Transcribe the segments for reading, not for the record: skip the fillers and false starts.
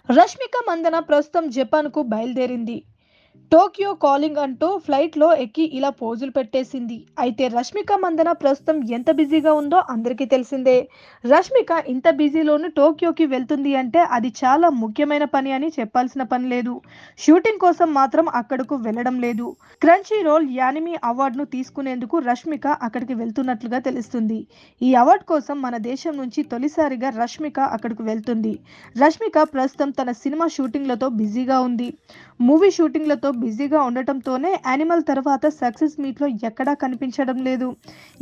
రష్మిక మందన ప్రస్తుతం జపాన్‌కు బయలుదేరింది. టోక్యో కాలింగ్ అంటూ ఫ్లైట్‌లో ఎక్కి ఇలా పోజులు పెట్టేసింది. అయితే రష్మిక మందన ప్రస్తుతం ఎంత బిజీగా ఉందో అందరికీ తెలిసిందే. రష్మిక ఇంత బిజీలోనూ టోక్యోకి వెళ్తుంది అంటే అది చాలా ముఖ్యమైన పని అని చెప్పాల్సిన పని లేదు. షూటింగ్ కోసం మాత్రం అక్కడకు వెళ్ళడం లేదు. క్రంచీ రోల్ యానిమీ అవార్డును తీసుకునేందుకు రష్మిక అక్కడికి వెళ్తున్నట్లుగా తెలుస్తుంది. ఈ అవార్డు కోసం మన దేశం నుంచి తొలిసారిగా రష్మిక అక్కడికి వెళ్తుంది. రష్మిక ప్రస్తుతం తన సినిమా షూటింగ్‌లతో బిజీగా ఉంది. మూవీ షూటింగ్‌లతో బిజీగా ఉండటంతోనే యానిమల్ తర్వాత సక్సెస్ మీట్‌లో ఎక్కడా కనిపించడం లేదు.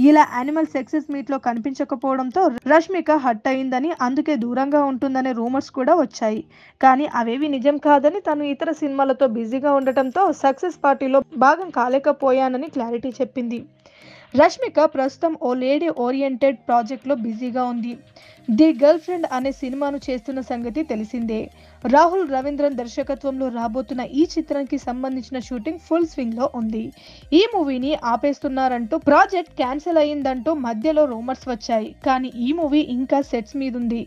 ఇలా యానిమల్ సక్సెస్ మీట్‌లో కనిపించకపోవడంతో రష్మిక హర్ట్ అయిందని, అందుకే దూరంగా ఉంటుందనే రూమర్స్ కూడా వచ్చాయి. కానీ అవేవి నిజం కాదని, తను ఇతర సినిమాలతో బిజీగా ఉండటంతో సక్సెస్ పార్టీలో భాగం కాలేకపోయానని క్లారిటీ చెప్పింది. రష్మిక ప్రస్తుతం ఓ లేడీ ఓరియంటెడ్ ప్రాజెక్ట్లో బిజీగా ఉంది. ది గర్ల్ ఫ్రెండ్ అనే సినిమాను చేస్తున్న సంగతి తెలిసిందే. రాహుల్ రవీంద్రన్ దర్శకత్వంలో రాబోతున్న ఈ చిత్రానికి సంబంధించిన షూటింగ్ ఫుల్ స్వింగ్ లో ఉంది. ఈ మూవీని ఆపేస్తున్నారంటూ, ప్రాజెక్ట్ క్యాన్సిల్ అయ్యిందంటూ మధ్యలో రూమర్స్ వచ్చాయి. కానీ ఈ మూవీ ఇంకా సెట్స్ మీదుంది.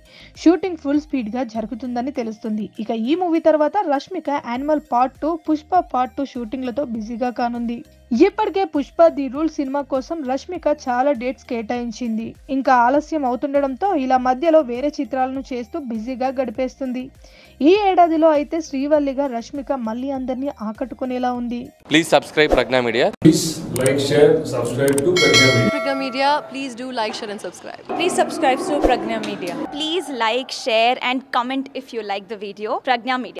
షూటింగ్ ఫుల్ స్పీడ్ గా జరుగుతుందని తెలుస్తుంది. ఇక ఈ మూవీ తర్వాత Rashmika animal part 2, Pushpa part 2 షూటింగ్లతో బిజీగా కానుంది. ఇప్పటికే పుష్ప ది రూల్ సినిమా కోసం రష్మిక చాలా డేట్స్ కేటాయించింది. ఇంకా ఆలస్యం అవుతుండడంతో ఇలా మధ్యలో వేరే చిత్రాలను చేస్తూ బిజీగా గడిపేస్తుంది. ఈ ఏడాదిలో అయితే శ్రీవల్లిగా రష్మిక మళ్ళీ అందరినీ ఆకట్టుకునేలా ఉంది. Please subscribe Prajna Media. Please like, share, subscribe to Pragya Media. Pragya Media, please do like, share and subscribe. Please subscribe to Pragya Media. Please like, share and comment if you like the video. Pragya Media.